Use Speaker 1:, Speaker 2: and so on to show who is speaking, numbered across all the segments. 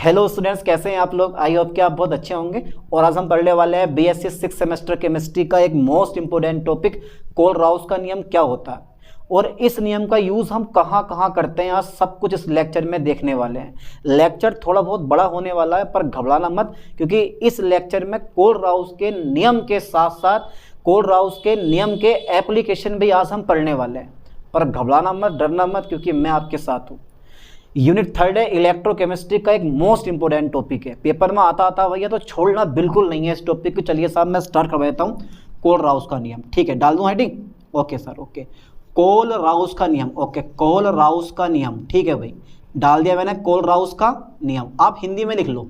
Speaker 1: Hello students, कैसे हैं आप लोग। आई होप कि आप बहुत अच्छे होंगे। और आज हम पढ़ने वाले हैं बीएससी 6 सेमेस्टर केमिस्ट्री का एक मोस्ट इंपोर्टेंट टॉपिक, कोलराउस का नियम क्या होता है और इस नियम का यूज़ हम कहाँ कहाँ करते हैं, आज सब कुछ इस लेक्चर में देखने वाले हैं। लेक्चर थोड़ा बहुत बड़ा होने वाला है, पर घबराना मत, क्योंकि इस लेक्चर में कोलराउस के नियम के साथ साथ कोलराउस के नियम के एप्लीकेशन भी आज हम पढ़ने वाले हैं। पर घबराना मत, डरना मत, क्योंकि मैं आपके साथ हूँ। यूनिट 3 है, इलेक्ट्रोकेमिस्ट्री का एक मोस्ट इंपोर्टेंट टॉपिक है। पेपर में आता भैया तो छोड़ना बिल्कुल नहीं है इस टॉपिक को। चलिए साहब, मैं स्टार्ट कर देता हूँ। कोलराउस का नियम, ठीक है, डाल दूँ heading. Okay sir, okay. Kohlrausch का नियम, ओके, कोलराउस का नियम, ठीक है भाई, डाल दिया मैंने कोलराउस का नियम। आप हिंदी में लिख लो,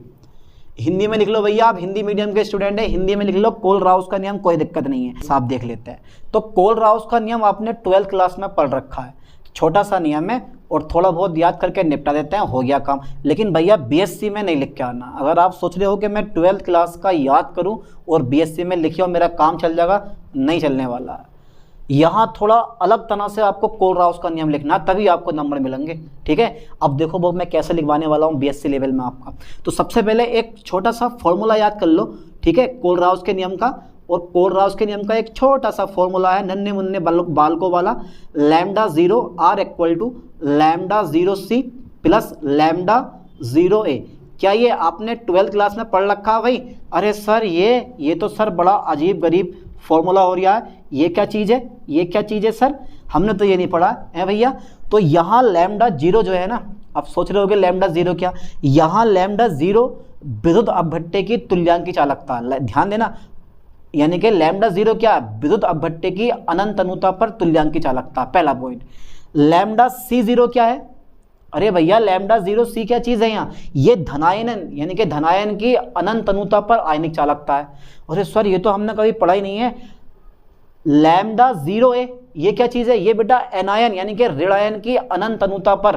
Speaker 1: हिंदी में लिख लो भैया, आप हिंदी मीडियम के स्टूडेंट है, हिंदी में लिख लो कोलराउस का नियम, कोई दिक्कत नहीं है। साहब देख लेते हैं। तो कोलराउस का नियम आपने 12th क्लास में पढ़ रखा है, छोटा सा नियम है और थोड़ा बहुत याद करके निपटा देते हैं, हो गया काम। लेकिन भैया बीएससी में नहीं लिख के आना। अगर आप सोच रहे हो कि मैं 12th क्लास का याद करूं और बीएससी में लिखे और मेरा काम चल जाएगा, नहीं चलने वाला है। यहाँ थोड़ा अलग तरह से आपको कोलराउस का नियम लिखना, तभी आपको नंबर मिलेंगे, ठीक है। अब देखो वो मैं कैसे लिखवाने वाला हूँ बीएससी लेवल में आपका। तो सबसे पहले एक छोटा सा फॉर्मूला याद कर लो, ठीक है, कोलराउस के नियम का। और कोलराउस के नियम का एक छोटा सा फॉर्मूला है, नन्हे मुन्ने बालकों वाला, lambda 0 r equal to lambda 0 c plus lambda 0 a. क्या ये आपने 12th क्लास में पढ़ रखा है भाई? अरे सर ये तो सर बड़ा अजीब गरीब फॉर्मूला हो रहा है, ये क्या चीज़ है, ये क्या चीज़ है सर, हमने तो ये नहीं पढ़ा है भैया। तो यहाँ लैम्डा 0 जो है ना, आप सोच रहे होगे लैम्डा 0 क्या, यहाँ लैम्डा 0 विद्युत अपभट्टे की तुल्यांकी चालकता, ध्यान देना, यानी कि लैम्डा 0 क्या है, विद्युत अपभट्टे की अनंत अनुता पर तुल्यांकी चालकता, पहला पॉइंट। लैम्डा C0 क्या है? अरे भैया लैम्डा 0 सी क्या चीज़ है यहाँ, ये धनायन, यानी कि धनायन की अनंत अनुता पर आयनिक चालकता है। अरे सर ये तो हमने कभी पढ़ा ही नहीं है। लैम्डा 0 ए ये क्या चीज़ है, ये बेटा एनायन यानी कि ऋणायन की अनंत अनुता पर,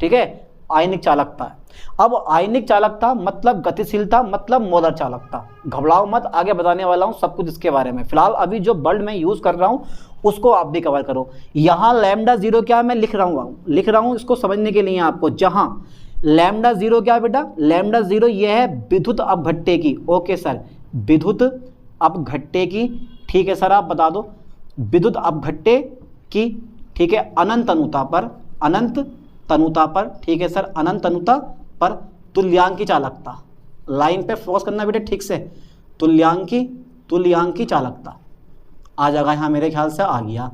Speaker 1: ठीक है, आयनिक चालकता है। अब आयनिक चालकता मतलब गतिशीलता, मतलब मोलर चालकता। घबराओ मत, आगे बताने वाला हूँ सब कुछ इसके बारे में। फिलहाल अभी जो वर्ड मैं यूज़ कर रहा हूँ उसको आप भी कवर करो। यहाँ लैम्डा 0 क्या है मैं लिख रहा हूँ इसको समझने के लिए आपको। जहाँ लैम्डा 0 क्या है बेटा, लैम्डा 0 ये है विद्युत अपभट्टे की, ओके सर, विद्युत अपघट्टे की, ठीक है सर, आप बता दो, विद्युत अपघट्टे की, ठीक है, अनंत अनुता पर, अनंत तनुता पर, ठीक है सर, अनंत अनुता पर तुल्यांकी चालकता। लाइन पे फोकस करना बेटे ठीक से, तुल्यांकी चालकता आ जाएगा यहाँ, मेरे ख्याल से आ गया,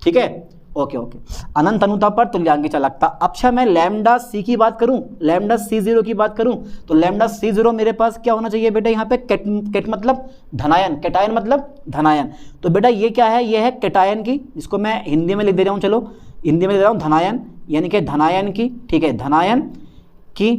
Speaker 1: ठीक है, ओके ओके, अनंत अनुता पर तुल्यांकी चालकता। अच्छा मैं लैम्डा सी की बात करूँ, लैम्डा C0 की बात करूँ, तो लैम्डा C0 मेरे पास क्या होना चाहिए बेटा, यहाँ पे केट मतलब धनायन, केटायन मतलब धनायन। तो बेटा ये क्या है, ये है केटायन की, इसको मैं हिंदी में लिख दे रहा हूँ, चलो हिंदी में लिख दे रहा हूँ, धनायन, यानी कि धनायन की, ठीक है, धनायन की,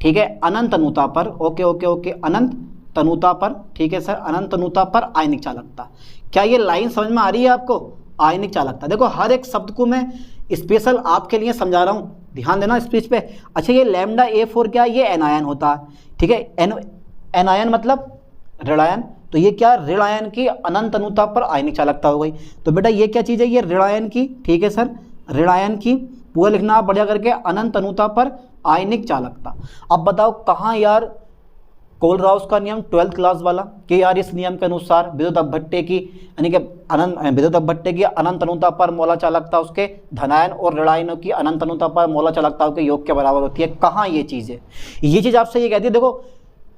Speaker 1: ठीक है, अनंत अनुता पर, ओके ओके ओके, अनंत तनुता पर, ठीक है सर, अनंत तनुता पर आयनिक चालकता। क्या ये लाइन समझ में आ रही है आपको? आयनिक चालकता, देखो हर एक शब्द को मैं स्पेशल आपके लिए समझा रहा हूँ, ध्यान देना स्पीच पे। अच्छा ये लैम्डा A4 क्या है, ये एनायन होता है, ठीक है, एनायन मतलब ऋणायन, तो ये क्या, ऋणायन की अनंत अनुता पर आयनिक चालकता हो गई। तो बेटा ये क्या चीज़ है, ये ऋणायन की, ठीक है सर, ऋणायन की, पूरा लिखना आप बढ़िया करके, अनंत अनुता पर आयनिक चालकता। अब बताओ कहाँ यार कोलराउस का नियम 12th क्लास वाला, कि यार इस नियम के अनुसार विद्युत अपभट्टे की, यानी कि विद्युत अपभट्टे की अनंत अनुता पर मोलर चालकता उसके धनायन और ऋणायनों की अनंत अनुता पर मोलर चालकता के योग के बराबर होती है। कहाँ ये चीज़ है, ये चीज़ आपसे ये कहती है, देखो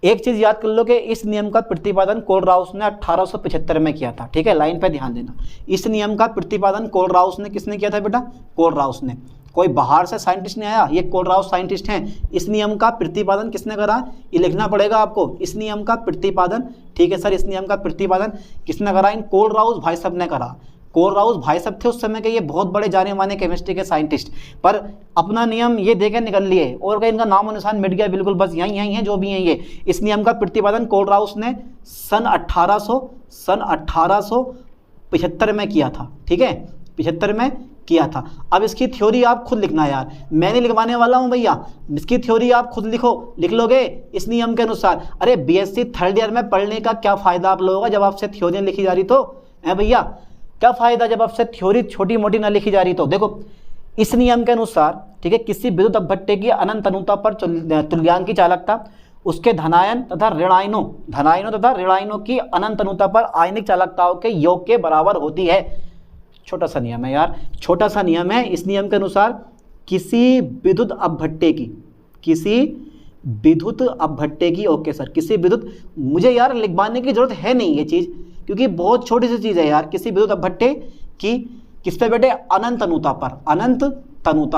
Speaker 1: एक चीज़ याद कर लो कि इस नियम का प्रतिपादन कोलराउस ने 1875 में किया था, ठीक है, लाइन पे ध्यान देना। इस नियम का प्रतिपादन कोलराउस ने किसने किया था बेटा, कोलराउस ने, कोई बाहर से साइंटिस्ट नहीं आया, ये कोलराउस साइंटिस्ट हैं। इस नियम का प्रतिपादन किसने करा, ये लिखना पड़ेगा आपको, इस नियम का प्रतिपादन, ठीक है सर, इस नियम का प्रतिपादन किसने करा, इन कोलराउस भाई साहब ने करा। कोलराउस भाई साहब थे उस समय के, ये बहुत बड़े जाने माने केमिस्ट्री के साइंटिस्ट, पर अपना नियम ये देके निकल लिए और कहीं इनका नाम और निशान मिट गया बिल्कुल, बस यहीं हैं जो भी हैं ये। इस नियम का प्रतिपादन कोलराउस ने सन 1875 में किया था, ठीक है, 75 में किया था। अब इसकी थ्योरी आप खुद लिखना यार, मैं नहीं लिखवाने वाला हूं भैया, इसकी थ्योरी आप खुद लिख लोगे इस नियम के अनुसार। अरे बीएससी 3rd ईयर में पढ़ने का क्या फायदा आप लोगों का, जब आपसे थ्योरी लिखी जा रही तो है भैया, क्या फायदा जब आपसे थ्योरी छोटी मोटी ना लिखी जा रही तो। देखो इस नियम के अनुसार, ठीक है, किसी विद्युत अपभट्टे की अनंत अनुता पर तुल्यांकी चालकता उसके धनायन तथा ऋणायनों की अनंत अनुता पर आयनिक चालकताओं के योग के बराबर होती है। छोटा सा नियम है यार, छोटा सा नियम है। इस नियम के अनुसार किसी विद्युत अपभट्टे की, ओके सर, किसी विद्युत, मुझे यार लिखवाने की जरूरत है नहीं ये चीज़, क्योंकि बहुत छोटी सी चीज़ है यार। किसी विद्युत अपभट्टे की किस पे बेटे, अनंत अनुता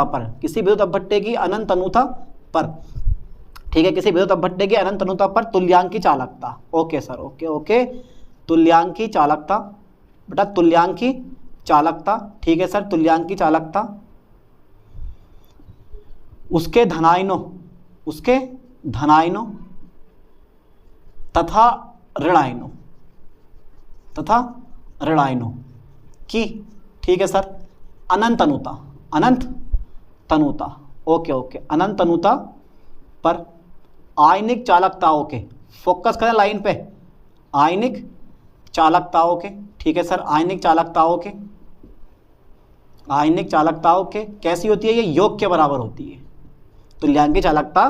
Speaker 1: पर, किसी विद्युत अपभट्टे की अनंत अनुता पर, ठीक है, किसी विद्युत अपभट्टे की अनंत अनुता पर तुल्यांकी चालकता, ओके सर, ओके, तुल्यांकी चालकता बेटा, तुल्यांकी चालकता, ठीक है सर, तुल्यांकी चालकता उसके धनायनों तथा ऋणायनों की, ठीक है सर, अनंत तनुता, ओके, अनंत तनुता पर आयनिक चालकताओं के, फोकस करें लाइन पे, आयनिक चालकताओं के, ठीक है सर, आयनिक चालकताओं के कैसी होती है, ये योग के बराबर होती है। तुल्यांकी चालकता,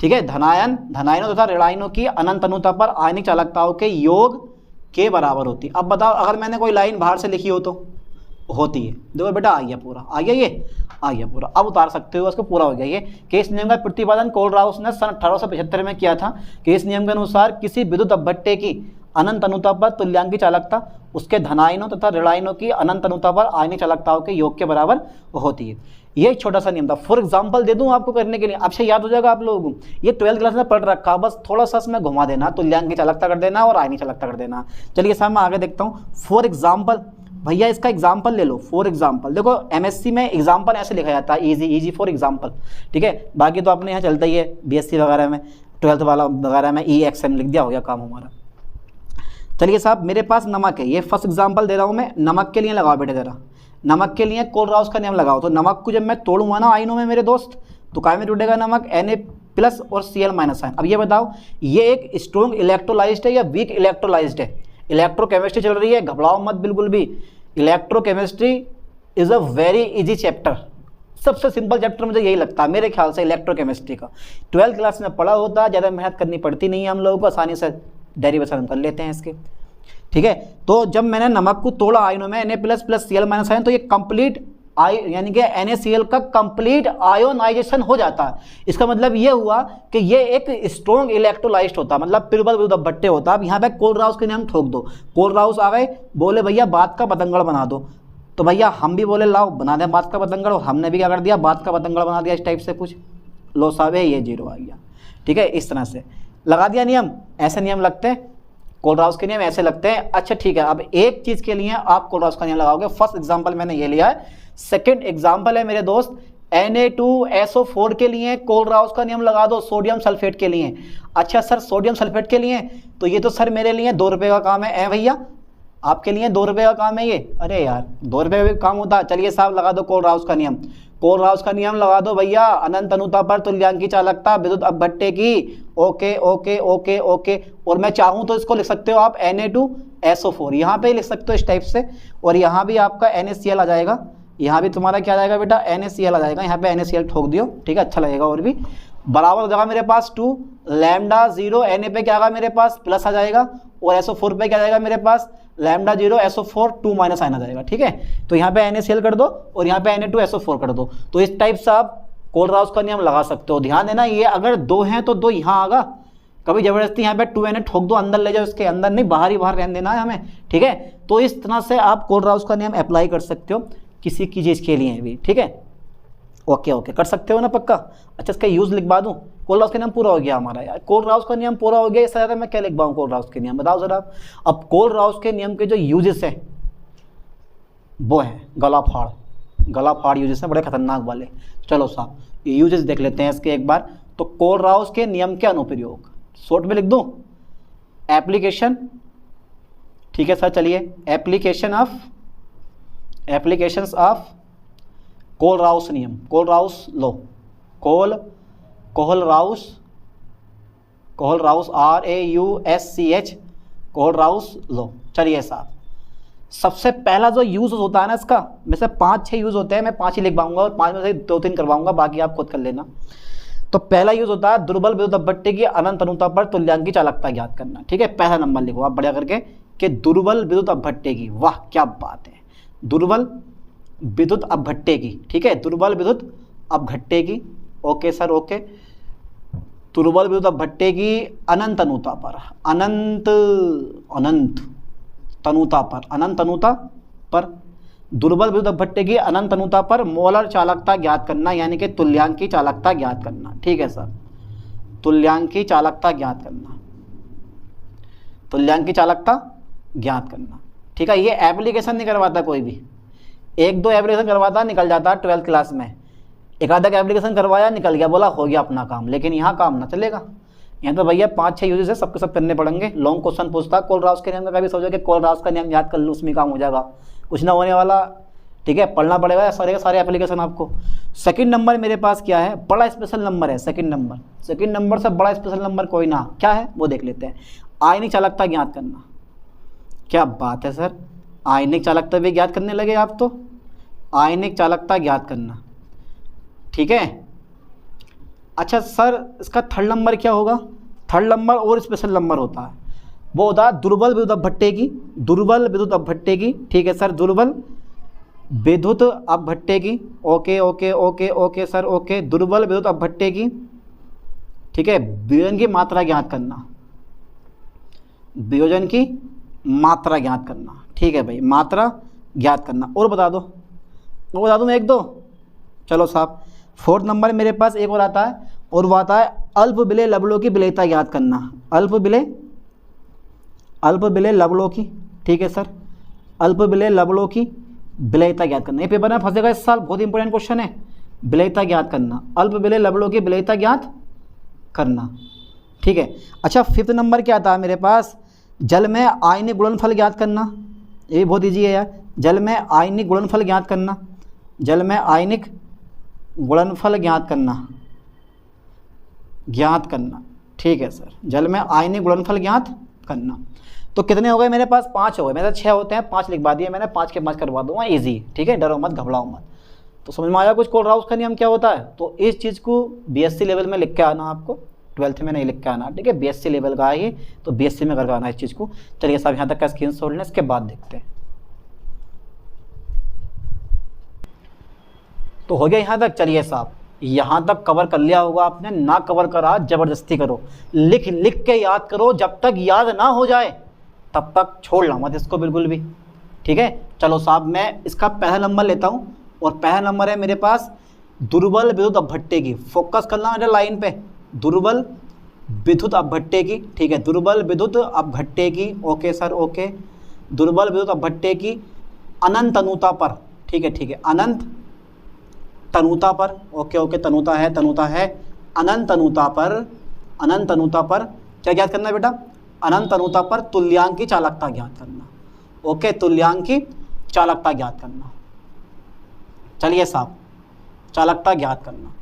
Speaker 1: ठीक है, धनायनों तथा ऋणायनों की अनंत अनुता पर आयनिक चालकताओं के योग के बराबर होती है। अब बताओ, अगर मैंने कोई लाइन बाहर से लिखी हो तो होती है, देखो बेटा आ गया पूरा, आ गया पूरा, अब उतार सकते हो, उसको पूरा हो गया ये। कि इस नियम का प्रतिपादन कोलराउस ने सन 1875 में किया था कि इस नियम के अनुसार किसी विद्युत अपभट्टे की अनंत अनुता पर तुल्यांकी चालकता उसके धनायनों तथा ऋणायनों की अनंत अनुता पर आयनिक चालकताओं के योग के बराबर होती है। ये एक छोटा सा नियम था। फॉर एग्जांपल दे दूं आपको करने के लिए, आपसे याद हो जाएगा आप लोगों को, ये 12th क्लास में पढ़ रखा, बस थोड़ा सा इसमें घुमा देना, तुल्यांकी चालकता कर देना और आयनिक चालकता कर देना। चलिए साहब मैं आगे देखता हूँ। फॉर एग्जाम्पल, भैया इसका एग्जाम्पल ले लो। फॉर एग्जाम्पल देखो, एमएससी में एग्जाम्पल ऐसे लिखा जाता है, इजी फॉर एग्जाम्पल, ठीक है। बाकी तो अपने यहाँ चलता ही है, बीएससी वगैरह में, 12th वाला वगैरह में EXM लिख दिया, हो गया काम हमारा। चलिए साहब, मेरे पास नमक है, ये फर्स्ट एग्जाम्पल दे रहा हूँ मैं। नमक के लिए लगाओ बेटे जरा, नमक के लिए कोलराउस का नियम लगाओ। तो नमक को जब मैं तोड़ूंगा ना आयनों में मेरे दोस्त, तो काय में टूटेगा नमक, Na+ और Cl- आयन। अब ये बताओ, ये एक स्ट्रॉन्ग इलेक्ट्रोलाइज्ड है या वीक इलेक्ट्रोलाइज्ड है? इलेक्ट्रोकेमिस्ट्री चल रही है, घबराओ मत बिल्कुल भी। Electrochemistry is a very easy chapter, सबसे सिंपल चैप्टर मुझे यही लगता है मेरे ख्याल से इलेक्ट्रोकेमिस्ट्री का। 12th क्लास में पढ़ा होता, ज़्यादा मेहनत करनी पड़ती नहीं है हम लोगों को, आसानी से डेरिवेशन कर लेते हैं इसके, ठीक है। तो जब मैंने नमक को तोड़ा आयनों में Na+ Cl- आयन, तो ये कंप्लीट यानी कि NaCl का कंप्लीट आयोनाइजेशन हो जाता है। इसका मतलब ये हुआ कि ये एक स्ट्रॉन्ग इलेक्ट्रोलाइज्ड होता है, मतलब प्रबल विद्युत अपभट्टे होता है। अब यहाँ पे कोलराउस के नियम ठोक दो। कोलराउस आ गए, बोले भैया बात का पतंगड़ बना दो, तो भैया हम भी बोले लाओ बना दें बात का पतंगड़, और हमने भी क्या कर दिया, बात का पतंगड़ बना दिया इस टाइप से कुछ। लो साहब ये 0 आ गया, ठीक है। इस तरह से लगा दिया नियम, ऐसे नियम लगते हैं, कोलराउस के नियम ऐसे लगते हैं। अच्छा ठीक है, अब एक चीज़ के लिए आप कोलराउस का नियम लगाओगे। फर्स्ट एग्जाम्पल मैंने ये लिया है। सेकंड एग्जाम्पल है मेरे दोस्त, Na2SO4 के लिए कोलराउस का नियम लगा दो, सोडियम सल्फेट के लिए। अच्छा सर सोडियम सल्फेट के लिए, तो ये तो सर मेरे लिए 2 रुपये का काम है भैया, आपके लिए 2 रुपये का काम है ये? अरे यार 2 रुपये का भी काम होता। चलिए साहब लगा दो कोलराउस का नियम, कोलराउस का नियम लगा दो भैया। अनंत अनुता पर तुल्यांकी चालकता विद्युत अपभट्टे की, ओके ओके ओके ओके। और मैं चाहूँ तो इसको लिख सकते हो आप Na2SO4, यहाँ पे लिख सकते हो इस टाइप से, और यहाँ भी आपका NaCl आ जाएगा, यहाँ भी तुम्हारा क्या आ जाएगा बेटा, NaCl आ जाएगा। यहाँ पे NaCl ठोक दियो, ठीक है, अच्छा लगेगा। और भी बराबर हो जाएगा मेरे पास 2 λ0 Na पे क्या आएगा मेरे पास प्लस आ जाएगा, और SO4 पे क्या आ जाएगा मेरे पास λ0 SO4 2- आयन आ जाएगा, ठीक है। तो यहाँ पे NaCl कर दो और यहाँ पे Na2SO4 कर दो। तो इस टाइप से आप कोलराउस का नियम लगा सकते हो। ध्यान देना, ये अगर 2 हैं तो 2 यहाँ आगा, कभी जबरदस्ती यहाँ पे 2Na ठोक दो, अंदर ले जाओ, इसके अंदर नहीं, बाहर ही बाहर रहने देना है हमें, ठीक है। तो इस तरह से आप कोलराउस का नियम अप्लाई कर सकते हो किसी की चीज़ के लिए भी, ठीक है। ओके ओके कर सकते हो ना पक्का। अच्छा इसका यूज़ लिखवा दूँ, कोलराउस का नियम पूरा हो गया हमारा यार, कोलराउस का नियम पूरा हो गया। इससे ज़्यादा मैं क्या लिखवाऊँ कोलराउस के नियम, बताओ जरा। अब कोलराउस के नियम के जो यूजेस हैं वो हैं गला फाड़ यूजेस हैं, बड़े खतरनाक वाले। चलो साहब ये यूजेस देख लेते हैं इसके एक बार। तो कोलराउस के नियम के अनुप्रयोग शॉर्ट में लिख दूँ, एप्लीकेशन, ठीक है सर। चलिए एप्लीकेशंस ऑफ कोलराउस नियम, कोलराउस लो, कोलराउस RAUSCH, कोलराउस लो। चलिए साहब सबसे पहला जो यूज होता है ना इसका, में से 5-6 यूज होते हैं, मैं 5 ही लिख पाऊंगा और 5 में से 2-3 करवाऊंगा, बाकी आप खुद कर लेना। तो पहला यूज होता है दुर्बल विद्युत अपभट्टे की अनंत अनुता पर तुल्यांक की चालकता ज्ञात करना। ठीक है, पहला नंबर लिखो आप बढ़िया करके कि दुर्बल विद्युत अपभट्टे की, वाह क्या बात है, दुर्बल विद्युत अपभट्टे की। ठीक है, दुर्बल विद्युत अपभट्टे की, ओके सर ओके। दुर्बल विद्युत अपभट्टे की अनंत अनुता पर, अनंत तनुता पर, अनंत अनुता पर, दुर्बल विद्युत अपभट्टे की अनंत अनुता पर मोलर चालकता ज्ञात करना, यानी कि तुल्यांक की चालकता ज्ञात करना। ठीक है सर, तुल्यांक की चालकता ज्ञात करना, तुल्यांक की चालकता ज्ञात करना। ठीक है, ये एप्लीकेशन नहीं करवाता कोई भी, 1-2 एप्लीकेशन करवाता निकल जाता 12th क्लास में, एक आधा एप्लीकेशन करवाया निकल गया, बोला हो गया अपना काम, लेकिन यहाँ काम ना चलेगा। यहाँ तो भैया 5-6 यूजेस है, सबके सब करने पड़ेंगे। लॉन्ग क्वेश्चन पूछता कोलराउस के नियम का, कभी सोचो कि कोलराउस का नियम याद कर लूँ उसमें काम हो जाएगा, कुछ ना होने वाला। ठीक है, पढ़ना पड़ेगा सारे के सारे एप्लीकेशन आपको। सेकंड नंबर मेरे पास क्या है, बड़ा स्पेशल नंबर है सेकंड नंबर। सेकंड नंबर से बड़ा स्पेशल नंबर कोई ना, क्या है वो देख लेते हैं। आयनिक चालकता ज्ञात करना, क्या बात है सर, आयनिक चालकता भी ज्ञात करने लगे आप तो, आयनिक चालकता ज्ञात करना। ठीक है, अच्छा सर इसका थर्ड नंबर क्या होगा, थर्ड नंबर और स्पेशल नंबर होता है, वो होता है दुर्बल विद्युत अपभट्टे की, दुर्बल विद्युत अपभट्टे की। ठीक है सर, दुर्बल विद्युत अपभट्टे की, okay okay okay okay sir okay, दुर्बल विद्युत अपभट्टे की। ठीक है, वियोजन की मात्रा ज्ञात करना, वियोजन की मात्रा ज्ञात करना। ठीक है भाई, मात्रा ज्ञात करना। और बता दो, वो बता दूँ मैं 1-2, चलो साहब। फोर्थ नंबर मेरे पास एक और आता है, और वो आता है अल्प विलेय लवणों की विलेयता ज्ञात करना, अल्प विलेय लवणों की। ठीक है सर, अल्प विलेय लवणों की विलेयता ज्ञात करना, ये पेपर में फंसेगा इस साल, बहुत इंपॉर्टेंट क्वेश्चन है। विलेयता ज्ञात करना, अल्प विलेय लवणों की विलेयता ज्ञात करना। ठीक है, अच्छा फिफ्थ नंबर क्या आता है मेरे पास, जल में आयनिक गुणनफल ज्ञात करना, ये भी बहुत ईजी है यार। जल में आयनिक गुणनफल ज्ञात करना, जल में आयनिक गुणनफल ज्ञात करना, ज्ञात करना। ठीक है सर, जल में आयनिक गुणनफल ज्ञात करना। तो कितने हो गए मेरे पास, 5 हो गए, मेरे 6 होते हैं, 5 लिखवा दिए मैंने, 5 के 5 करवा दूंगा, इजी। ठीक है, डरो मत घबराओ मत। तो समझ में आया कुछ कोलराउस का नियम क्या होता है। तो इस चीज़ को बीएससी लेवल में लिख के आना आपको, 12th में नहीं लिख के आना। ठीक है, बीएससी लेवल का है ये, तो बीएससी में करके आना इस चीज़ को। चलिए साहब यहाँ तक का स्क्रीनशॉट लें, इसके बाद देखते हैं। तो हो गया यहाँ तक। चलिए साहब, यहाँ तक कवर कर लिया होगा आपने, ना कवर करा जबरदस्ती करो, लिख लिख के याद करो, जब तक याद ना हो जाए तब तक छोड़ना मत इसको बिल्कुल भी। ठीक है, चलो साहब मैं इसका पहला नंबर लेता हूँ, और पहला नंबर है मेरे पास दुर्बल विद्युत अपभट्टे की। फोकस करना मेरे लाइन पे, दुर्बल विद्युत अपभट्टे की। ठीक है, दुर्बल विद्युत अपभट्टे की, ओके सर ओके। दुर्बल विद्युत अपभट्टे की अनंत अनुता पर। ठीक है ठीक है, अनंत तनुता पर, ओके ओके, तनुता है अनंत अनुता पर, अनंत अनुता पर क्या ज्ञात करना है बेटा, अनंत अनुता पर तुल्यांक की चालकता ज्ञात करना। ओके, तुल्यांक की चालकता ज्ञात करना। चलिए साहब, चालकता ज्ञात करना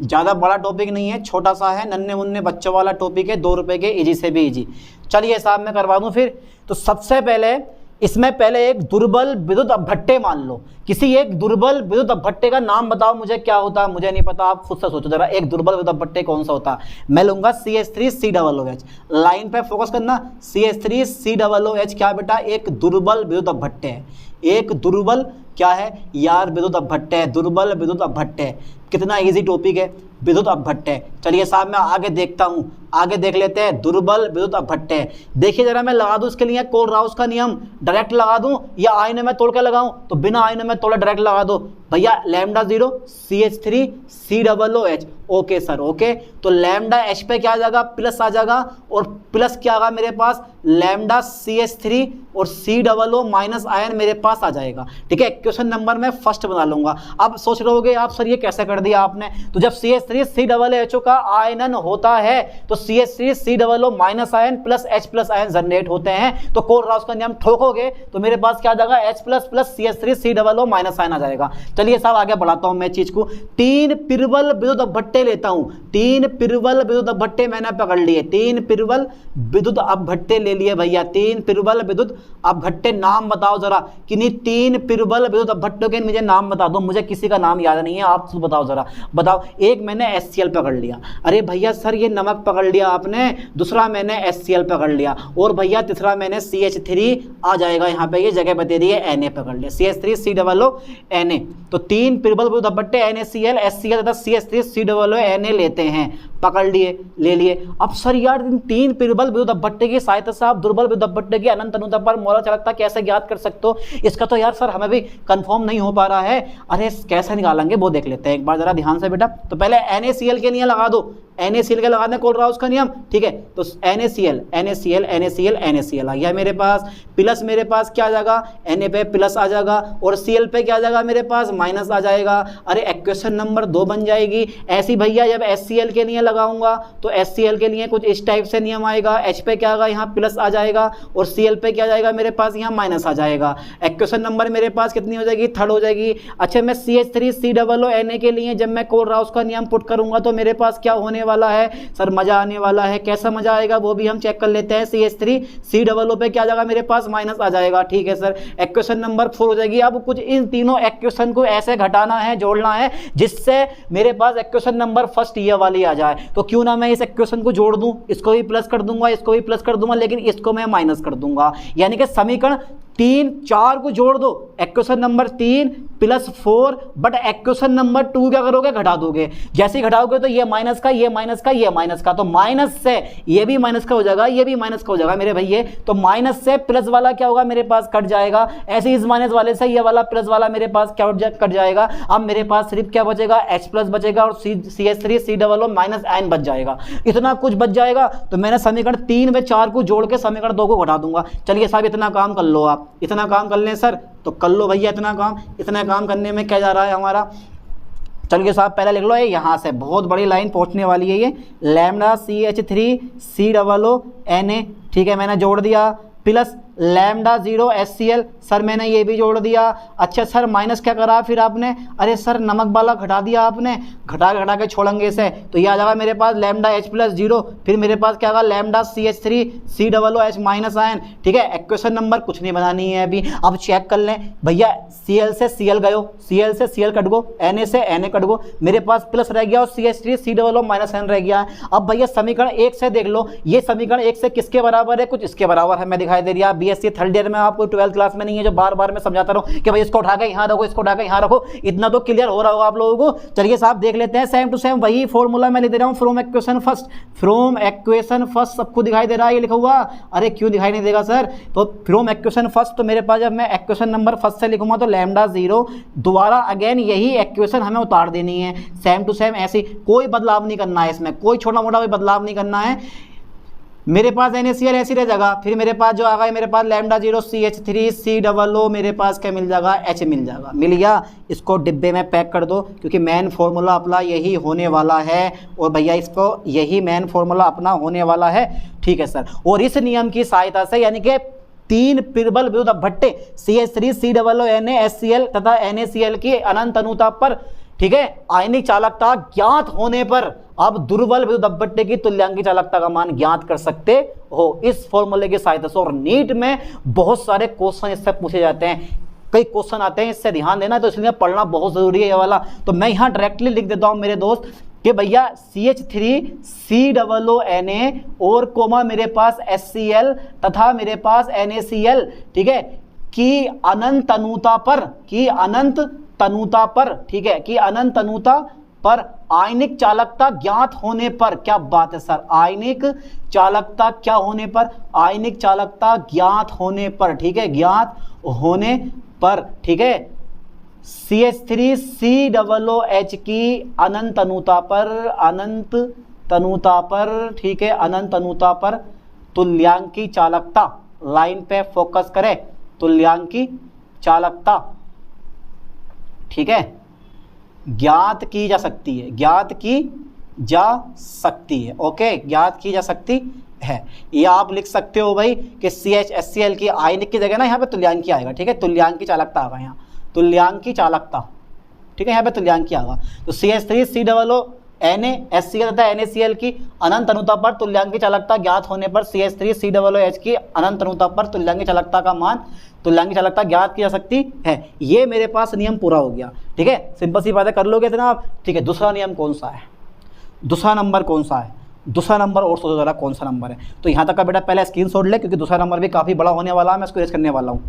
Speaker 1: ज़्यादा बड़ा टॉपिक नहीं है, छोटा सा है, नन्हे मुन्ने बच्चों वाला टॉपिक है, 2 रुपये के, इजी से भी इजी। चलिए साहब मैं करवा दूं फिर। तो सबसे पहले इसमें पहले एक दुर्बल विद्युत अपभट्टे मान लो, किसी एक दुर्बल विद्युत अपभट्टे का नाम बताओ मुझे, क्या होता है मुझे नहीं पता, आप खुद से सोचो जरा, एक दुर्बल विद्युत अपभट्टे कौन सा होता है। मैं लूंगा CH3COOH, लाइन पे फोकस करना, CH3COOH क्या बेटा, एक दुर्बल विद्युत अपभट्टे है, एक दुर्बल क्या है यार, विद्युत अपभट्टे है, दुर्बल विद्युत अपभट्टे। कितना इजी टॉपिक है, विद्युत अपभट्टे। चलिए साहब मैं आगे देखता हूँ, आगे देख लेते हैं दुर्बल विद्युत अपभट्टे। देखिए जरा मैं लगा दूं इसके लिए कोलराउस का नियम, डायरेक्ट लगा दूं या आईने में तोड़ के लगाऊं, तो बिना आईने में तोड़े डायरेक्ट लगा दो भैया, lambda 0 CH3COOH। Okay sir okay, तो लैम्डा H पे क्या आ जाएगा, प्लस आ जाएगा, और प्लस क्या आएगा मेरे पास, लैम्डा CH3 और COO माइनस आयन मेरे पास आ जाएगा। ठीक है, क्वेश्चन नंबर में फर्स्ट बना लूंगा। अब सोच रहे होगे आप सर ये कैसे कर दिया आपने, तो जब CH3 CH3COO का आयनन होता है तो CH3COO minus ion plus H plus ion generate होते हैं। तो कोलराउस का नियम ठोकोगे तो मेरे पास क्या आ जाएगा, H plus plus CH3COO minus ion आ जाएगा। चलिए साहब आगे बढ़ाता हूं मैं चीज को। 3 पिरवल विद्युत अपभट्टे लेता हूं, 3 पिरवल विद्युत अपभट्टे मैंने पकड़ लिए, 3 पिरवल विद्युत अपभट्टे ले लिए भैया, 3 पिरवल विद्युत अपभट्टे। नाम बताओ जरा, किन्हीं 3 पिरवल विद्युत अपभट्टों के मुझे नाम बता दो, मुझे किसी का नाम याद नहीं है, आप बताओ जरा, बताओ। एक मैंने HCl पकड़ लिया, अरे भैया सर ये नमक पकड़ लिया आपने, दूसरा मैंने HCl पकड़ लिया, और भैया तीसरा मैंने CH3 आ जाएगा यहाँ पे, ये जगह बता दी है, Na पकड़ लिया, CH3COO Na। तो 3 पिरवल विद्युत अपभट्टे NaCl, HCl तथा CH3COO Na लेते हैं, पकड़ लिए, ले लिए। अब सर यार 3 पिरबल विद्युत अपभट्टे की सहायता से आप दुर्बल विद्युत अपभट्टे की अनंत अनुता पर मोलर चालकता कैसे ज्ञात कर सकते हो, इसका तो यार सर हमें भी कंफर्म नहीं हो पा रहा है। अरे कैसे निकालेंगे वो देख लेते हैं एक बार जरा ध्यान से बेटा। तो पहले NaCl के नियम लगा दो, NaCl के लगा दें कोलराउस का नियम, ठीक है। तो NaCl NaCl NaCl NaCl आ गया मेरे पास, प्लस मेरे पास क्या आ जाएगा, Na पे प्लस आ जाएगा और Cl पे क्या आ जाएगा मेरे पास, माइनस आ जाएगा। अरे इक्वेशन नंबर 2 बन जाएगी। ऐसी भैया जब HCl के नियम लगाऊंगा तो HCl के लिए कुछ इस टाइप से नियम आएगा, H पे क्या आएगा यहाँ प्लस आ जाएगा और Cl पे क्या जाएगा मेरे पास यहाँ माइनस आ जाएगा। इक्वेशन नंबर मेरे पास कितनी हो जाएगी, 3rd हो जाएगी। अच्छा मैं CH3COO Na के लिए जब मैं कोलराउस का नियम पुट करूंगा तो मेरे पास क्या होने वाला है सर, मजा आने वाला है। कैसा मजा आएगा वो भी हम चेक कर लेते हैं। CH3COO पे क्या जाएगा मेरे पास, माइनस आ जाएगा, ठीक है सर। इक्वेशन नंबर 4 हो जाएगी। अब कुछ इन तीनों इक्वेशन को ऐसे घटाना है, जोड़ना है, जिससे मेरे पास इक्वेशन नंबर फर्स्ट ये वाली आ जाए। तो क्यों ना मैं इस इक्वेशन को जोड़ दूं, इसको भी प्लस कर दूंगा, इसको भी प्लस कर दूंगा, लेकिन इसको मैं माइनस कर दूंगा। यानी कि समीकरण 3 4 को जोड़ दो, equation number 3 plus 4, but equation number 2 क्या करोगे, घटा दोगे। जैसे ही घटाओगे तो ये माइनस का, ये माइनस का, ये माइनस का, तो माइनस से ये भी माइनस का हो जाएगा, ये भी माइनस का हो जाएगा मेरे भैया। तो माइनस से प्लस वाला क्या होगा मेरे पास, कट जाएगा। ऐसे इस माइनस वाले से ये वाला प्लस वाला मेरे पास क्या कट जाएगा। अब मेरे पास सिर्फ क्या बचेगा, H प्लस बचेगा और CH3COO माइनस आयन बच जाएगा। इतना कुछ बच जाएगा। तो मैंने समीकरण 3 व 4 को जोड़ के समीकरण 2 को घटा दूंगा। चलिए साहब इतना काम कर लो, आप इतना काम कर लें सर, तो कर लो भैया इतना काम। इतना काम करने में क्या जा रहा है हमारा, चलिए साहब पहले लिख लो, ये यहाँ से बहुत बड़ी लाइन पहुँचने वाली है, ये लैम्डा CH3COO Na, ठीक है, मैंने जोड़ दिया, प्लस लैम्डा 0 HCl, सर मैंने ये भी जोड़ दिया। अच्छा सर माइनस क्या करा फिर आपने, अरे सर नमक वाला घटा दिया आपने, घटा के छोड़ेंगे से, तो ये आ जाएगा मेरे पास लैम्डा H प्लस 0, फिर मेरे पास क्या होगा लैम्डा CH3COOH माइनस आयन, ठीक है। इक्वेशन नंबर कुछ नहीं बनानी है अभी, अब चेक कर लें भैया। Cl से Cl गयो, Cl से Cl कट गो, Na से Na कट गो, मेरे पास प्लस रह गया और CH3COO माइनस आयन रह गया है। अब भैया समीकरण 1 से देख लो, ये समीकरण 1 से किसके बराबर है, कुछ इसके बराबर है, मैं दिखाई दे रही है। BSc 3rd ईयर में आपको 12th क्लास में नहीं है जो बार बार मैं समझाता रहूं कि भाई इसको उठा के यहाँ रखो, इसको उठा के यहाँ रखो, इतना तो क्लियर हो रहा होगा आप लोगों को। चलिए साहब देख लेते हैं, सेम टू सेम वही फॉर्मूला मैं लिख दे रहा हूँ, from equation first, from equation first. सबको दिखाई दे रहा है ये लिखा हुआ, अरे क्यों दिखाई नहीं देगा सर। तो फ्रॉम इक्वेशन फर्स्ट, तो मेरे पास जब मैं इक्वेशन नंबर फर्स्ट से लिखूंगा तो लैम्डा 0, दोबारा अगेन यही इक्वेशन हमें उतार देनी है, सेम टू सेम ऐसी, कोई बदलाव नहीं करना है इसमें, कोई छोटा मोटा कोई बदलाव नहीं करना है। मेरे पास NaCl ऐसी रह जाएगा, फिर मेरे पास जो आ गया मेरे पास लैम्डा 0 CH3COO, मेरे पास क्या मिल जाएगा, H मिल जाएगा। मिल गया, इसको डिब्बे में पैक कर दो क्योंकि मेन फार्मूला अपना यही होने वाला है, और भैया इसको यही मेन फार्मूला अपना होने वाला है, ठीक है सर। और इस नियम की सहायता से यानी कि 3 पिरबल विद्युत अपभट्टे CH3COO Na HCl तथा NaCl की अनंत अनुता पर, ठीक है, आयनिक चालकता ज्ञात होने पर आप दुर्बल विद्युत अपभट्टे की तुल्यांकी चालकता का मान ज्ञात कर सकते हो इस फॉर्मूले की सहायता से। और नीट में बहुत सारे क्वेश्चन इससे पूछे जाते हैं, कई क्वेश्चन आते हैं, इससे ध्यान देना, तो इसलिए पढ़ना बहुत जरूरी है ये वाला। तो मैं यहाँ डायरेक्टली लिख देता हूँ मेरे दोस्त कि भैया CH3COO Na और कोमा मेरे पास HCl तथा मेरे पास NaCl, ठीक है, की अनंत अनुता पर, की अनंत तनुता पर, ठीक है, कि अनंत तनुता पर आयनिक चालकता ज्ञात होने पर, क्या बात है सर, आयनिक चालकता क्या होने पर, आयनिक चालकता ज्ञात होने पर, ठीक है, ज्ञात होने पर, ठीक है, CH3COOH की अनंत तनुता पर, अनंत तनुता पर, ठीक है, अनंत तनुता पर तुल्यांकी चालकता, लाइन पे फोकस करें, तुल्यांकी चालकता, ठीक है, ज्ञात की जा सकती है, ज्ञात की जा सकती है। ओके, ज्ञात की जा सकती है। या आप लिख सकते हो भाई कि CHHCl की आयनिक की जगह ना यहाँ पे तुल्यांकी आएगा, ठीक है, तुल्यांकी चालकता आएगा यहाँ, तुल्यांकी चालकता, ठीक है, यहाँ पे तुल्यांकी आएगा। तो CH3COO NaHCl तथा NaCl की अनंत अनुता पर तुल्यांकी चालकता ज्ञात होने पर CH3COOH की अनंत अनुता पर तुल्यांकी चालकता का मान, तुल्यांकी चालकता ज्ञात की जा सकती है। ये मेरे पास नियम पूरा हो गया, ठीक है, सिंपल सी बातें कर लोगे इतना आप, ठीक है। दूसरा नियम कौन सा है, दूसरा नंबर कौन सा है, दूसरा नंबर और सोचो जरा कौन सा नंबर है। तो यहाँ तक का बेटा पहले स्क्रीनशॉट ले, क्योंकि दूसरा नंबर भी काफ़ी बड़ा होने वाला है, मैं इसको इरेज करने वाला हूँ।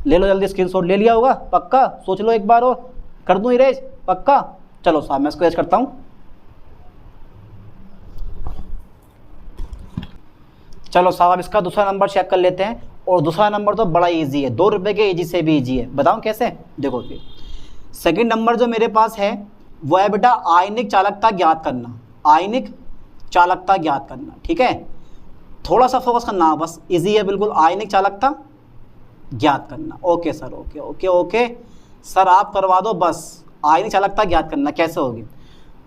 Speaker 1: ले लो जल्दी, स्क्रीनशॉट ले लिया होगा पक्का, सोच लो एक बार और कर दूँ इरेज पक्का। चलो साहब मैं इसको इरेज करता हूँ। चलो साहब इसका दूसरा नंबर चेक कर लेते हैं, और दूसरा नंबर तो बड़ा इजी है, 2 रुपये के इजी से भी इजी है। बताऊँ कैसे, देखो फिर सेकंड नंबर जो मेरे पास है वो है बेटा आयनिक चालकता ज्ञात करना, आयनिक चालकता ज्ञात करना, ठीक है। थोड़ा सा फोकस करना बस, इजी है बिल्कुल, आयनिक चालकता ज्ञात करना। Okay sir, okay okay okay sir आप करवा दो बस, आयनिक चालकता ज्ञात करना कैसे होगी।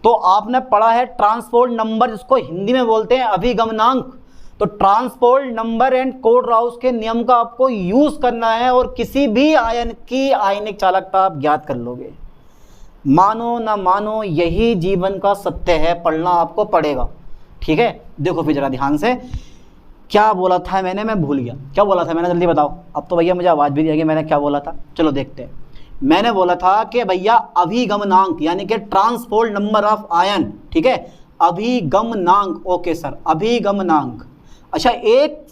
Speaker 1: तो आपने पढ़ा है ट्रांसपोर्ट नंबर, जिसको हिंदी में बोलते हैं अभिगमनांक। तो ट्रांसपोर्ट नंबर एंड कोलराउस के नियम का आपको यूज करना है, और किसी भी आयन की आयनिक चालकता आप ज्ञात कर लोगे। मानो ना मानो यही जीवन का सत्य है, पढ़ना आपको पड़ेगा, ठीक है। देखो फिर जरा ध्यान से, क्या बोला था मैंने, मैं भूल गया क्या बोला था मैंने, जल्दी बताओ। अब तो भैया मुझे आवाज़ भी नहीं आएगी, मैंने क्या बोला था, चलो देखते हैं। मैंने बोला था कि भैया अभिगमनांक यानी कि ट्रांसपोर्ट नंबर ऑफ आयन, ठीक है, अभिगमनांक। Okay sir, अभिगमनांक। अच्छा एक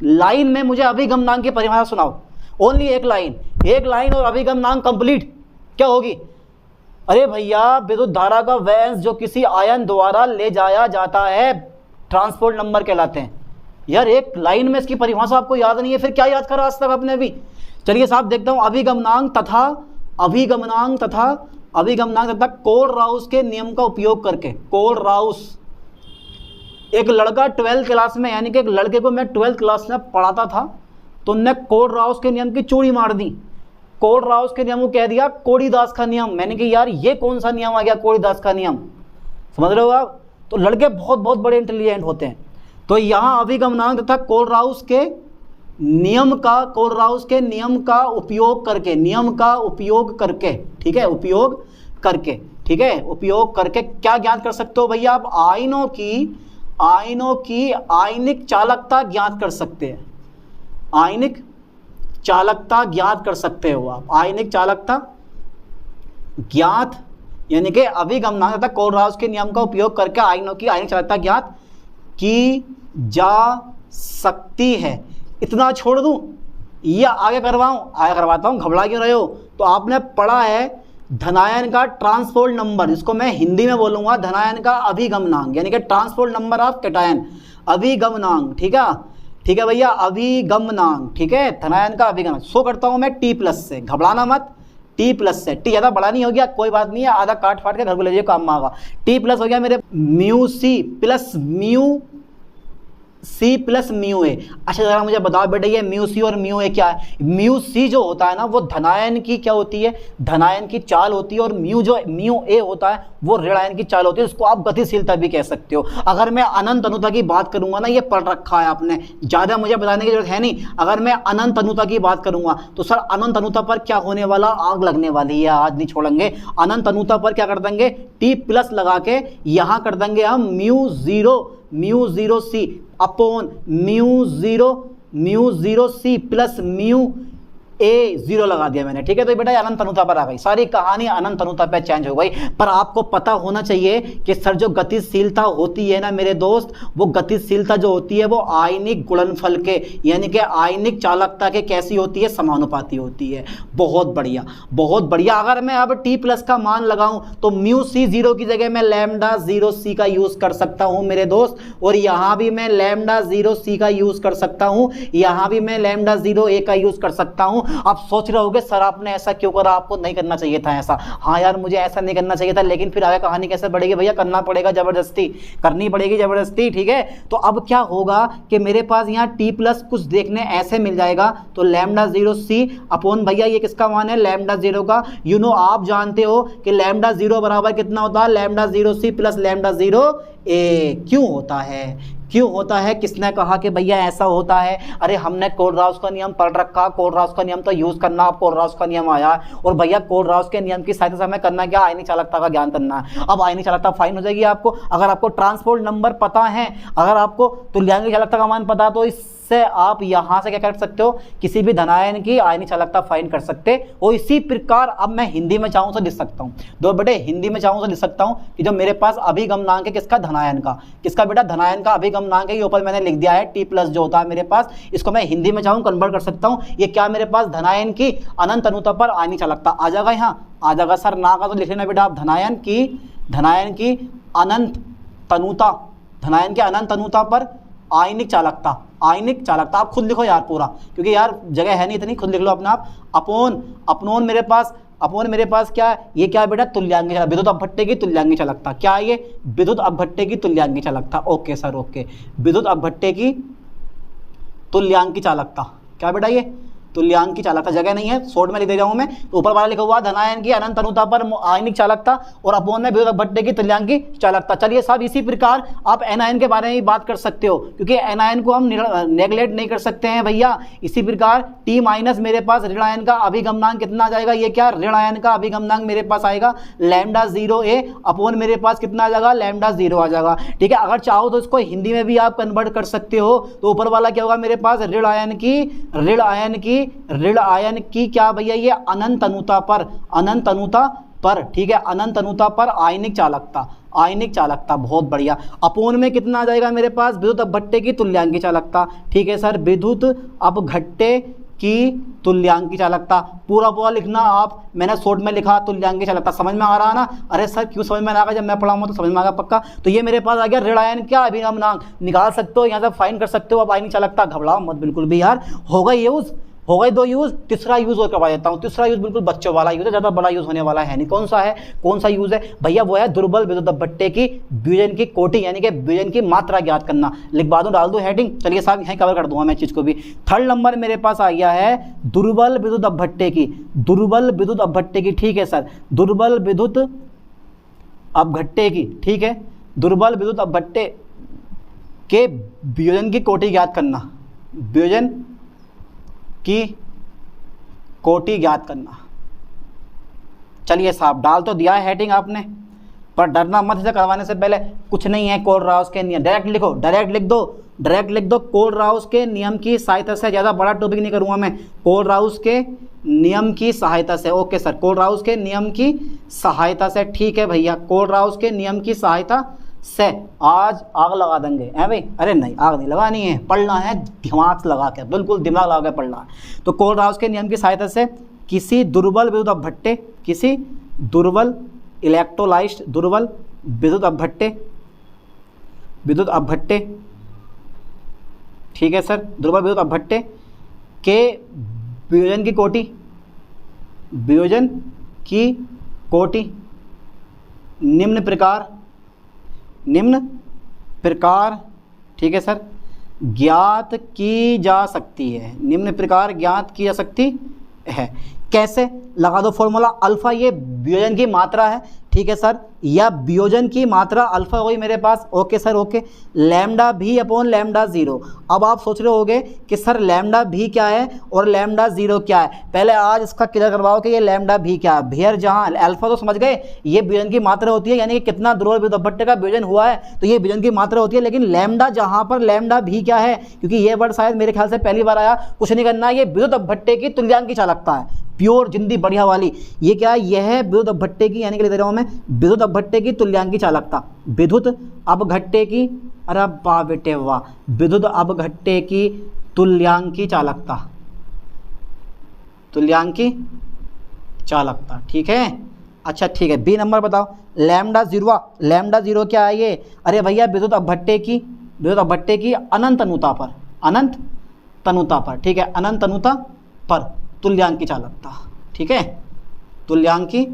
Speaker 1: लाइन में मुझे अभिगमनांक की परिभाषा सुनाओ, ओनली एक लाइन, एक लाइन और अभिगमनांक कंप्लीट क्या होगी। अरे भैया विद्युत धारा का वह अंश जो किसी आयन द्वारा ले जाया जाता है ट्रांसपोर्ट नंबर कहलाते हैं। यार एक लाइन में इसकी परिभाषा आपको याद नहीं है, फिर क्या याद करा आज तक आपने अभी। चलिए साहब देखता हूं, अभिगमनांक तथा कोलराउस के नियम का उपयोग करके। कोलराउस, एक लड़का 12th क्लास में, यानी कि एक लड़के को मैं 12th क्लास में पढ़ाता था, तो उनने कोलराउस के नियम की चूड़ी मार दी। कोलराउस के नियम को कह दिया कोड़ीदास का नियम। मैंने कहा यार ये कौन सा नियम आ गया कोड़ीदास का नियम, समझ रहे हो आप। तो लड़के बहुत बहुत बड़े इंटेलिजेंट होते हैं। तो यहाँ अभिगमनांक तथा कोलराउस के नियम का उपयोग करके, ठीक है, उपयोग करके क्या ज्ञात कर सकते हो भैया आप, आयनों की आयनिक चालकता ज्ञात कर सकते हैं। आयनिक चालकता ज्ञात कर सकते हो आप, आयनिक चालकता ज्ञात, यानी कि अभिगमनांक तथा कोलराउस के नियम का उपयोग करके आयनों की आयनिक चालकता ज्ञात की जा सकती है। इतना छोड़ दूं या आगे करवाऊं? आगे करवाता हूं, घबरा क्यों रहे हो। तो आपने पढ़ा है धनायन का ट्रांसपोर्ट नंबर, जिसको मैं हिंदी में बोलूंगा धनायन का अभिगमनांक, यानी कि ट्रांसपोर्ट नंबर ऑफ कैटायन, अभिगमनांक, ठीक है भैया, अभिगमनांक, ठीक है, धनायन का अभिगमनांक। सो करता हूं मैं T+ से, घबराना मत, T+ से। T ज़्यादा बड़ा नहीं हो गया, कोई बात नहीं है, आधा काट फाट के घर को ले जाइए, काम में आगा। T+ हो गया मेरे μC plus C plus mu A. अच्छा जरा मुझे बताओ बेटा ये μC और म्यू ए क्या है। μC जो होता है ना वो धनायन की क्या होती है, धनायन की चाल होती है, और म्यू ए होता है वो ऋणायन की चाल होती है, उसको आप गतिशीलता भी कह सकते हो। अगर मैं अनंत अनुता की बात करूंगा ना, ये पढ़ रखा है आपने, ज़्यादा मुझे बताने की जरूरत है नहीं। अगर मैं अनंत अनुता की बात करूंगा तो सर अनंत अनुता पर क्या होने वाला, आग लगने वाली है, आज नहीं छोड़ेंगे। अनंत अनुता पर क्या कर देंगे, T+ लगा के यहाँ कर देंगे हम μ0C upon μ0C plus μA0 लगा दिया मैंने, ठीक है। तो बेटा अनंत अनुता पर आ गई, सारी कहानी अनंत अनुता पे चेंज हो गई। पर आपको पता होना चाहिए कि सर जो गतिशीलता होती है ना मेरे दोस्त, वो गतिशीलता जो होती है वो आयनिक गुणनफल के, यानी कि आयनिक चालकता के कैसी होती है, समानुपाती होती है। बहुत बढ़िया, बहुत बढ़िया। अगर मैं अब T+ का मान लगाऊं तो μC0 की जगह मैं λ0C का यूज कर सकता हूं मेरे दोस्त, और यहां भी मैं λ0C का यूज कर सकता हूं, यहां भी मैं λ0A का यूज कर सकता हूं। आप सोच रहे होगे सर आपने ऐसा क्यों करा, आपको नहीं करना चाहिए था ऐसा। हाँ यार मुझे ऐसा नहीं करना चाहिए था, लेकिन फिर आगे कहानी कैसे बढ़ेगी भैया, करना पड़ेगा, जबरदस्ती करनी पड़ेगी, जबरदस्ती। ठीक है, तो अब क्या होगा कि मेरे पास यहाँ टी प्लस कुछ देखने ऐसे मिल जाएगा, तो लैम्डा 0 सी अपॉन भैया ये किसका मान है, लैम्डा 0 का। यू नो आप जानते हो कि लैम्डा 0 बराबर कितना होता है, लैम्डा 0 सी प्लस लैम्डा 0 ए। क्यों होता है, क्यों होता है, किसने कहा कि भैया ऐसा होता है? अरे हमने कोलराउस का नियम पढ़ रखा, कोलराउस का नियम तो यूज करना, अब कोलराउस का नियम आया और भैया कोलराउस के नियम की सहायता से हमें करना क्या, आयनिक चालकता का ज्ञान करना है। अब आयनिक चालकता फाइन हो जाएगी आपको, अगर आपको ट्रांसपोर्ट नंबर पता है, अगर आपको तुल्यांक चालकता का मान पता है, तो इससे आप यहां से क्या कर सकते हो, किसी भी धनायन की आयनिक चालकता फाइंड कर सकते हो। इसी प्रकार अब मैं हिंदी में चाहूं तो लिख सकता हूं, दो बेटे हिंदी में चाहूं तो लिख सकता हूं कि जो मेरे पास अभिगमनांक है किसका, धनायन का, किसका बेटा, धनायन का अभिगमनांक है। ये ऊपर मैंने लिख दिया है टी प्लस जो होता है मेरे पास, इसको मैं हिंदी में चाहूं कन्वर्ट कर सकता हूं। ये क्या मेरे पास, धनायन की अनंत अनुता पर आयनिक चालकता आ जाएगा, यहाँ आ जाएगा। सर ना का तो लिख लेना बेटा आप, धनायन की अनंत तनुता, धनायन के अनंत अनुता पर आयनिक चालकता, आयनिक चालकता आप खुद लिखो यार पूरा, क्योंकि यार जगह है नहीं इतनी, खुद लिख लो अपने आप। अपनोन मेरे पास क्या है, ये क्या है बेटा, तुल्यांकी चालकता, विद्युत अपभट्टे की तुल्यांकी चालकता। क्या है ये, विद्युत अपभट्टे की तुल्यांकी चालकता। ओके सर ओके, विद्युत अपभट्टे की तुल्यांकी चालकता, क्या बेटा ये, तुल्यांकी चालकता, जगह नहीं है शॉर्ट में लिख दे रहा हूं मैं। तो ऊपर वाला लिखा हुआ धनायन की अनंत अनुता पर आयनिक चालकता और अपोन में विद्युत अपभट्टे की तुल्यांकी चालकता। चलिए साहब इसी प्रकार आप एनायन के बारे में बात कर सकते हो, क्योंकि एनायन को हम नेगलेक्ट नहीं कर सकते हैं भैया। इसी प्रकार टी माइनस मेरे पास ऋण आयन का अभिगमनांक कितना आ जाएगा, ये क्या, ऋण आयन का अभिगमनांक मेरे पास आएगा लैम्डा 0 ए अपोन मेरे पास कितना आ जाएगा, लैम्डा 0 आ जाएगा। ठीक है, अगर चाहो तो इसको हिंदी में भी आप कन्वर्ट कर सकते हो। तो ऊपर वाला क्या होगा मेरे पास, ऋण आयन की क्या भैया, ये अनंत अनुता पर, ठीक है, अनंत अनुता पर आयनिक चालकता, बहुत बढ़िया। अपोन में कितना आ जाएगा मेरे पास, विद्युत अपभट्टे की तुल्यांकी चालकता। ठीक है सर, विद्युत अपघट्टे की तुल्यांकी चालकता, पूरा लिखना आप, मैंने शॉर्ट में लिखा तुल्यांकी चालकता। समझ में आ रहा है ना? अरे सर क्यों समझ में आ रहा, जब मैं पढ़ाऊंगा तो समझ में आ गया पक्का। तो ये मेरे पास आ गया ऋण आयन क्या अभिगमनांक, निकाल सकते हो यहाँ से, फाइंड कर सकते हो। अब आयनिक चालकता घबराओ मत बिल्कुल भी यार, होगा यूज, हो गए 2 यूज, तीसरा यूज और करवा देता हूँ। तीसरा यूज बिल्कुल बच्चों वाला यूज है, ज़्यादा बड़ा यूज होने वाला है नहीं। कौन सा यूज है भैया, वो है दुर्बल विद्युत अपभट्टे की वियोजन की कोटि, यानी कि वियोजन की मात्रा ज्ञात करना। लिखवा दूँ, डाल दूँ हेडिंग, चलिए साहब यहीं कवर कर दूंगा मैं चीज़ को भी। थर्ड नंबर मेरे पास आ गया है दुर्बल विद्युत अपभट्टे की, ठीक है सर, दुर्बल विद्युत अपघट्टे की, ठीक है, दुर्बल विद्युत अपभट्टे के वियोजन की कोटि ज्ञात करना, वियोजन की कोटि ज्ञात करना। चलिए साहब डाल तो दिया है हेडिंग आपने, पर डरना मत, इसे करवाने से पहले कुछ नहीं है। कोलराउस के नियम डायरेक्ट लिखो, डायरेक्ट लिख दो। कोलराउस के नियम की सहायता से, ज़्यादा बड़ा टॉपिक नहीं करूँगा मैं, कोलराउस के नियम की सहायता से। ओके सर, कोलराउस के नियम की सहायता से, ठीक है भैया, कोलराउस के नियम की सहायता से आज आग लगा देंगे हैं भाई। अरे नहीं, आग नहीं लगानी है, पढ़ना है दिमाग लगा के, बिल्कुल दिमाग लगा के पढ़ना है। तो कोलराउस के नियम की सहायता से किसी दुर्बल विद्युत अपभट्टे, किसी दुर्बल इलेक्ट्रोलाइज्ड, दुर्बल विद्युत अपभट्टे, ठीक है सर, दुर्बल विद्युत अपभट्टे के वियोजन की कोटि निम्न प्रकार, ठीक है सर, ज्ञात की जा सकती है, निम्न प्रकार ज्ञात की जा सकती है। कैसे, लगा दो फॉर्मूला, अल्फा ये वियोजन की मात्रा है, ठीक है सर, या वियोजन की मात्रा अल्फा हो गई मेरे पास। ओके सर ओके, लैम्डा भी अपॉन लैम्डा 0। अब आप सोच रहे होगे कि सर लैम्डा भी क्या है और लैम्डा 0 क्या है, पहले आज इसका क्लियर करवाओ कि ये लैम्डा भी क्या है। भैया जहाँ अल्फा तो समझ गए, ये वियोजन की मात्रा होती है, यानी कि कितना दुर्बल विद्युत अपभट्टे का वियोजन हुआ है, तो ये वियोजन की मात्रा होती है। लेकिन लैम्डा जहाँ पर लैम्डा भी क्या है, क्योंकि ये वर्ड शायद मेरे ख्याल से पहली बार आया, कुछ नहीं करना, ये विद्युत अपभट्टे की तुल्यांकी चालकता है, प्योर जिंदी बढ़िया वाली। ये क्या है, यह है विद्युत अपभट्टे की, यानी कि लिख दे रहा हूं मैं, विद्युत अपभट्टे की तुल्यांकी चालकता, विद्युत अपघट्टे की, अरे वाह बेटे वाह, विद्युत अपघट्टे की तुल्यांकी चालकता, ठीक है। अच्छा ठीक है, बी नंबर बताओ, लैम्डा 0 क्या है ये, अरे भैया विद्युत अपभट्टे की अनंत तनुता पर, ठीक है, अनंत तनुता पर तुल्यांकी चालकता, ठीक है, तुल्यांकी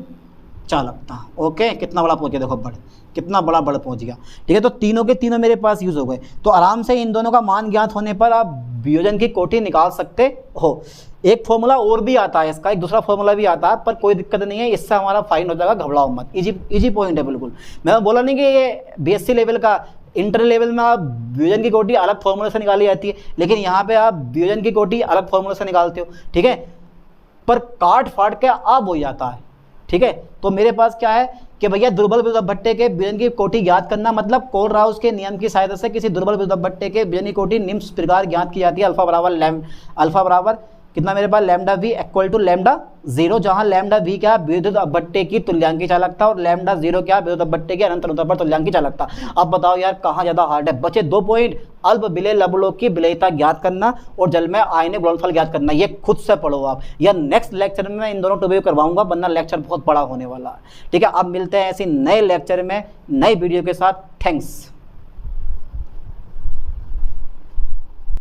Speaker 1: चालकता। ओके, कितना बड़ा पहुंच गया, देखो बड़, कितना बड़ा बड़ पहुंच गया, ठीक है। तो तीनों के तीनों मेरे पास यूज हो गए। तो आराम से इन दोनों का मान ज्ञात होने पर आप वियोजन की कोटि निकाल सकते हो। एक फॉर्मूला और भी आता है इसका, एक दूसरा फॉर्मूला भी आता है, पर कोई दिक्कत नहीं है, इससे हमारा फाइन हो जाएगा, घबराओ मत, इजी पॉइंट है बिल्कुल। मैं बोला नहीं कि ये बीएससी लेवल का, इंटर लेवल में आप वियोजन की कोटि अलग फॉर्मूले से निकाली जाती है, लेकिन यहाँ पे आप वियोजन की कोटि अलग फॉर्मूले से निकालते हो, ठीक है, पर काट फाट के अब हो जाता है, ठीक है। तो मेरे पास क्या है कि भैया दुर्बल विद्युत भट्टे के वियोजन की कोटि ज्ञात करना, मतलब कोलराउस के नियम की सहायता से किसी दुर्बल विद्युत भट्टे के वियोजन की कोटि निम्न प्रकार ज्ञात की जाती है। अल्फा बराबर कितना मेरे पास, lambda V equal to lambda 0, जहां लैम्डा वी क्या, विद्युत भट्टे की तुल्यांकी चालकता, और लैम्डा 0 क्या, विद्युत भट्टे की अनंत अनुदैर्ध्य पर तुल्यांकी चालकता। अब बताओ यार कहाँ ज्यादा हार्ड है। बचे 2 पॉइंट, अल्प विलेय लवणों की विलेयता ज्ञात करना और जल में आयनिक गुणनफल ज्ञात करना। ये खुद से पढ़ो आप, या नेक्स्ट लेक्चर में मैं इन दोनों टॉपिक करवाऊंगा, वरना लेक्चर बहुत बड़ा होने वाला है, ठीक है। अब मिलते हैं ऐसे नए लेक्चर में नई वीडियो के साथ। थैंक्स।